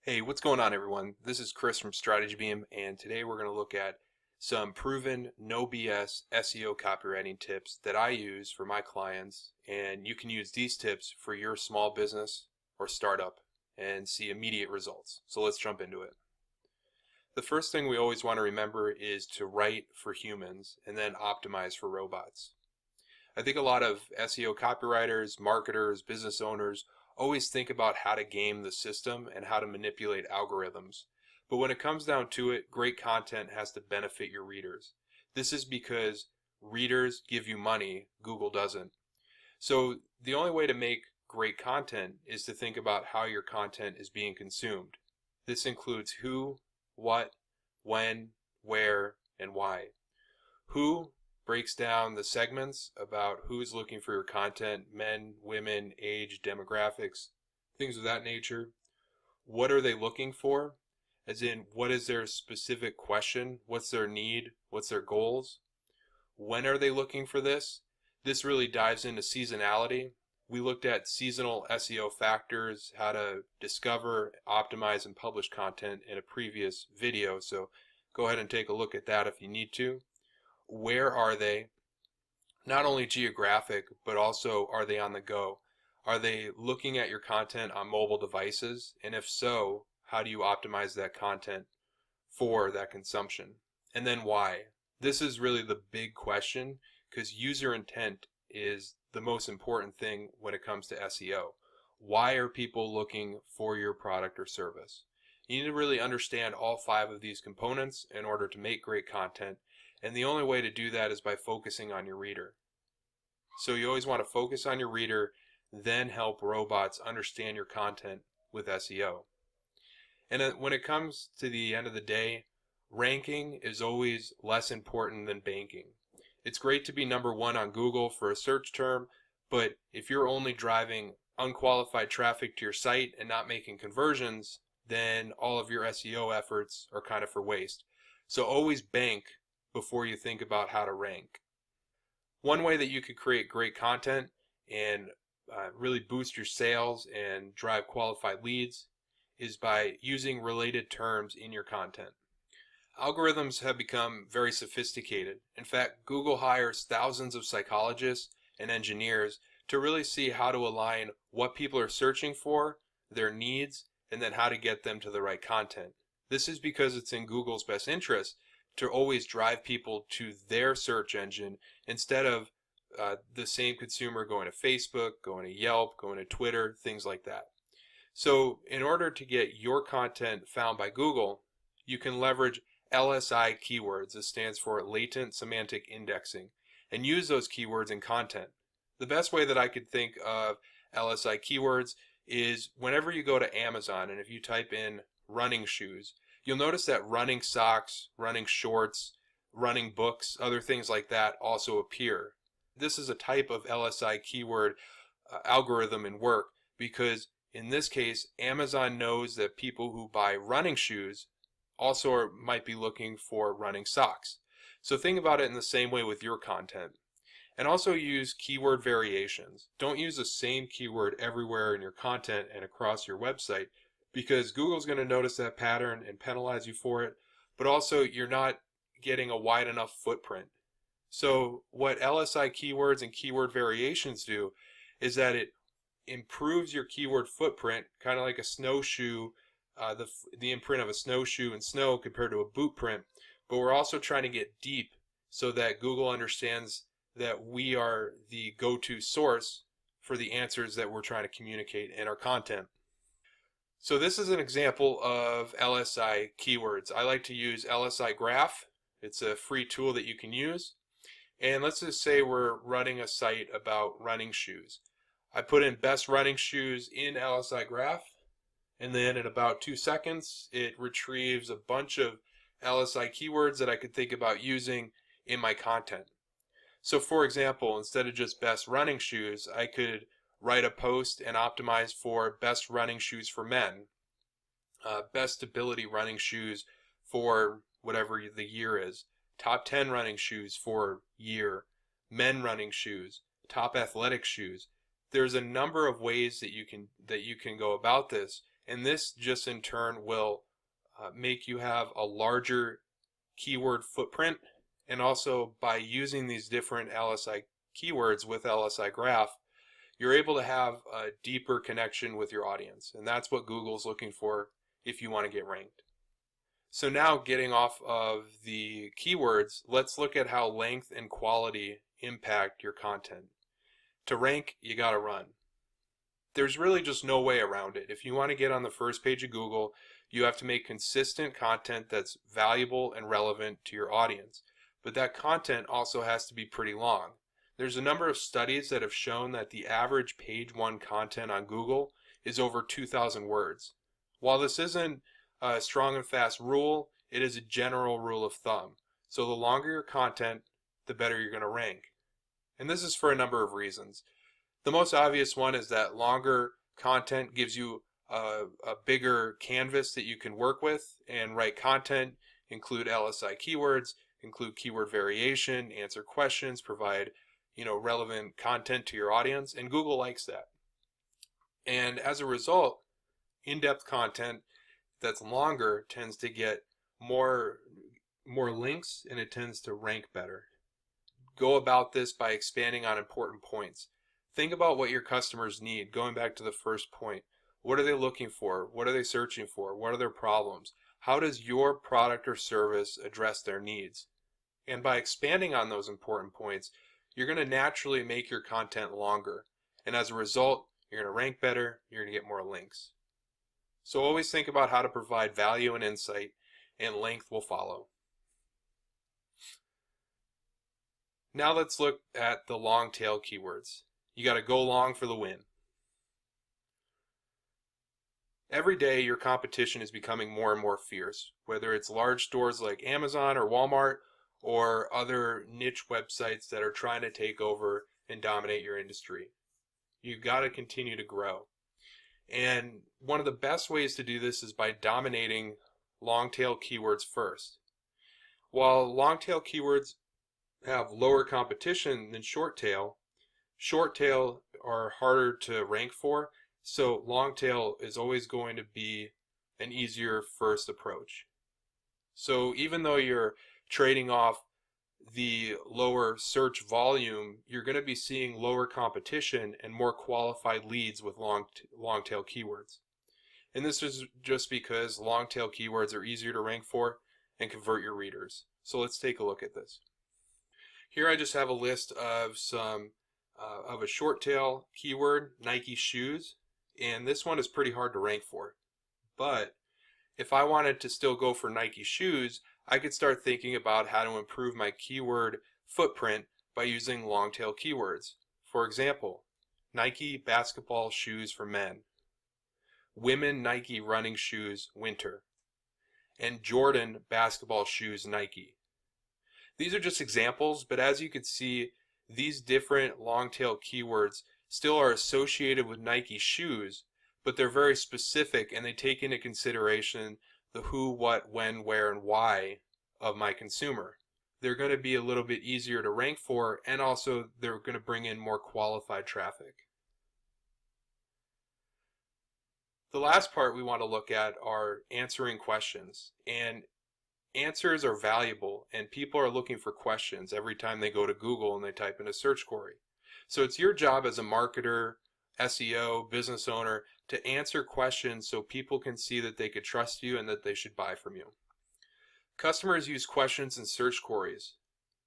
Hey, what's going on, everyone? This is Chris from Strategy Beam, and today we're going to look at some proven, no BS SEO copywriting tips that I use for my clients, and you can use these tips for your small business or startup and see immediate results. So let's jump into it. The first thing we always want to remember is to write for humans and then optimize for robots. I think a lot of SEO copywriters, marketers, business owners always think about how to game the system and how to manipulate algorithms. But when it comes down to it, great content has to benefit your readers. This is because readers give you money, Google doesn't. So the only way to make great content is to think about how your content is being consumed. This includes who, what, when, where, and why. Who breaks down the segments about who's looking for your content: men, women, age, demographics, things of that nature. What are they looking for? As in, what is their specific question? What's their need? What's their goals? When are they looking for this? This really dives into seasonality. We looked at seasonal SEO factors, how to discover, optimize, and publish content in a previous video, so go ahead and take a look at that if you need to. Where are they? Not only geographic, but also are they on the go? Are they looking at your content on mobile devices? And if so, how do you optimize that content for that consumption? And then why? This is really the big question, because user intent is the most important thing when it comes to SEO. Why are people looking for your product or service? You need to really understand all 5 of these components in order to make great content. And the only way to do that is by focusing on your reader. So you always want to focus on your reader, then help robots understand your content with SEO. And when it comes to the end of the day, ranking is always less important than banking. It's great to be number 1 on Google for a search term, but if you're only driving unqualified traffic to your site and not making conversions, then all of your SEO efforts are kind of for waste. So always bank before you think about how to rank. One way that you could create great content and really boost your sales and drive qualified leads is by using related terms in your content. Algorithms have become very sophisticated. In fact, Google hires thousands of psychologists and engineers to really see how to align what people are searching for, their needs, and then how to get them to the right content. This is because it's in Google's best interest to always drive people to their search engine instead of the same consumer going to Facebook, going to Yelp, going to Twitter, things like that. So in order to get your content found by Google, you can leverage LSI keywords. This stands for latent semantic indexing, and use those keywords in content. The best way that I could think of LSI keywords is whenever you go to Amazon and if you type in running shoes, you'll notice that running socks, running shorts, running books, other things like that also appear. This is a type of LSI keyword algorithm in work because in this case, Amazon knows that people who buy running shoes also might be looking for running socks. So think about it in the same way with your content. And also use keyword variations. Don't use the same keyword everywhere in your content and across your website, because Google's going to notice that pattern and penalize you for it, but also you're not getting a wide enough footprint. So what LSI keywords and keyword variations do is that it improves your keyword footprint, kind of like a snowshoe, the imprint of a snowshoe in snow compared to a boot print, but we're also trying to get deep so that Google understands that we are the go-to source for the answers that we're trying to communicate in our content. So this is an example of LSI keywords. I like to use LSI Graph. It's a free tool that you can use. And let's just say we're running a site about running shoes. I put in best running shoes in LSI Graph, and then in about 2 seconds it retrieves a bunch of LSI keywords that I could think about using in my content. So for example, instead of just best running shoes, I could write a post and optimize for best running shoes for men, best stability running shoes for whatever the year is, top 10 running shoes for year, men running shoes, top athletic shoes. There's a number of ways that you can go about this, And this just in turn will make you have a larger keyword footprint. And also by using these different LSI keywords with LSI Graph, you're able to have a deeper connection with your audience. And that's what Google's looking for if you want to get ranked. So now getting off of the keywords, let's look at how length and quality impact your content. To rank, you got to run. There's really just no way around it. If you want to get on the first page of Google, you have to make consistent content that's valuable and relevant to your audience. But that content also has to be pretty long. There's a number of studies that have shown that the average page one content on Google is over 2,000 words. While this isn't a strong and fast rule, it is a general rule of thumb. So the longer your content, the better you're going to rank. And this is for a number of reasons. The most obvious one is that longer content gives you a bigger canvas that you can work with and write content, include LSI keywords, include keyword variation, answer questions, provide relevant content to your audience, and Google likes that. And as a result, in-depth content that's longer tends to get more links, and it tends to rank better. Go about this by expanding on important points. Think about what your customers need. Going back to the first point, what are they looking for? What are they searching for? What are their problems? How does your product or service address their needs? And by expanding on those important points, you're going to naturally make your content longer. And as a result, you're going to rank better, you're going to get more links. So always think about how to provide value and insight, and length will follow. Now let's look at the long tail keywords. You got to go long for the win. Every day your competition is becoming more and more fierce, whether it's large stores like Amazon or Walmart or other niche websites that are trying to take over and dominate your industry. You've got to continue to grow. And one of the best ways to do this is by dominating long tail keywords first. While long tail keywords have lower competition than short tail are harder to rank for, so long tail is always going to be an easier first approach. So even though you're trading off the lower search volume, you're going to be seeing lower competition and more qualified leads with long tail keywords. And this is just because long tail keywords are easier to rank for and convert your readers. So let's take a look at this. Here I just have a list of of a short tail keyword, Nike shoes, and this one is pretty hard to rank for. But if I wanted to still go for Nike shoes, I could start thinking about how to improve my keyword footprint by using long tail keywords. For example, Nike basketball shoes for men, women Nike running shoes winter, and Jordan basketball shoes Nike. These are just examples, but as you can see, these different long tail keywords still are associated with Nike shoes, but they're very specific and they take into consideration the who, what, when, where, and why of my consumer. They're going to be a little bit easier to rank for, and also they're going to bring in more qualified traffic. The last part we want to look at are answering questions. And answers are valuable, and people are looking for questions every time they go to Google and they type in a search query. So it's your job as a marketer, SEO, business owner to answer questions so people can see that they could trust you and that they should buy from you. Customers use questions in search queries.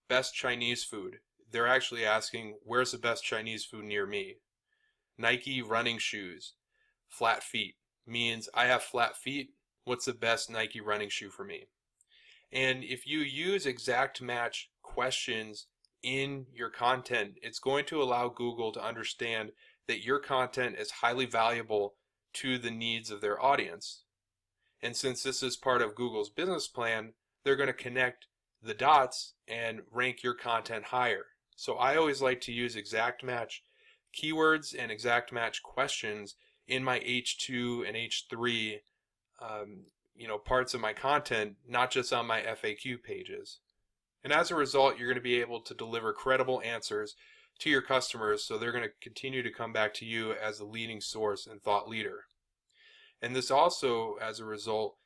Best Chinese food. They're actually asking, where's the best Chinese food near me? Nike running shoes. Flat feet means I have flat feet. What's the best Nike running shoe for me? And if you use exact match questions in your content, it's going to allow Google to understand that your content is highly valuable to the needs of their audience. And since this is part of Google's business plan, they're going to connect the dots and rank your content higher. So I always like to use exact match keywords and exact match questions in my H2 and H3 parts of my content, not just on my FAQ pages. And as a result, you're going to be able to deliver credible answers to your customers, so they're going to continue to come back to you as a leading source and thought leader. And this also, as a result,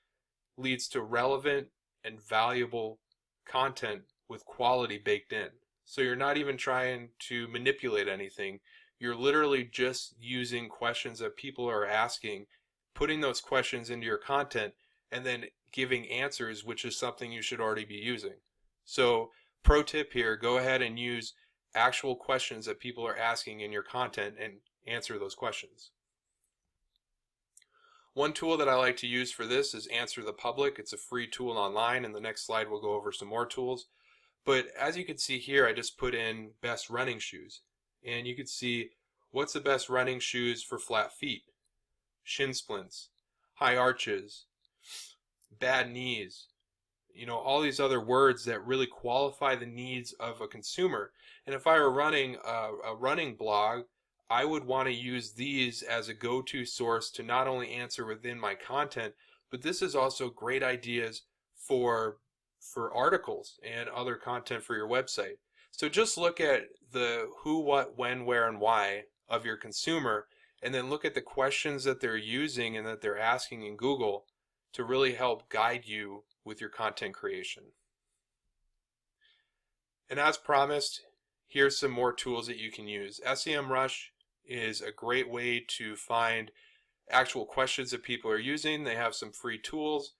leads to relevant and valuable content with quality baked in. So you're not even trying to manipulate anything. You're literally just using questions that people are asking, putting those questions into your content, and then giving answers, which is something you should already be using. So pro tip here, go ahead and use actual questions that people are asking in your content and answer those questions. One tool that I like to use for this is Answer the Public. It's a free tool online. In the next slide, we'll go over some more tools. But as you can see here, I just put in best running shoes. And you can see what's the best running shoes for flat feet, shin splints, high arches, bad knees, all these other words that really qualify the needs of a consumer. And if I were running a running blog, I would want to use these as a go-to source to not only answer within my content, but this is also great ideas for articles and other content for your website. So just look at the who, what, when, where, and why of your consumer, and then look at the questions that they're using and that they're asking in Google to really help guide you with your content creation. And as promised, here's some more tools that you can use. SEMrush is a great way to find actual questions that people are using. They have some free tools.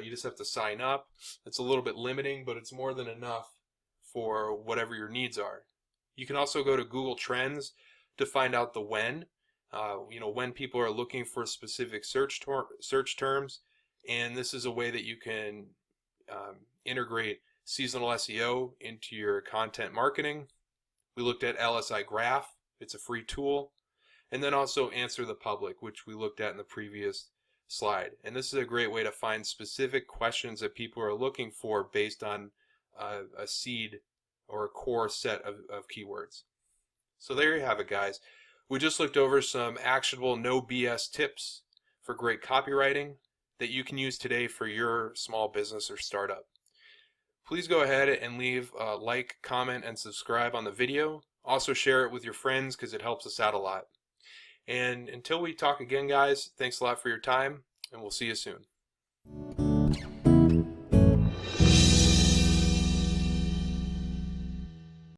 You just have to sign up. It's a little bit limiting, but it's more than enough for whatever your needs are. You can also go to Google Trends to find out the when. When people are looking for specific search terms, and this is a way that you can integrate seasonal SEO into your content marketing. We looked at LSI Graph. It's a free tool. And then also Answer the Public, which we looked at in the previous slide. And this is a great way to find specific questions that people are looking for based on a seed or a core set of keywords. So there you have it, guys. We just looked over some actionable no BS tips for great copywriting that you can use today for your small business or startup. Please go ahead and leave a like, comment, and subscribe on the video. Also share it with your friends because it helps us out a lot. And until we talk again, guys, thanks a lot for your time, and we'll see you soon.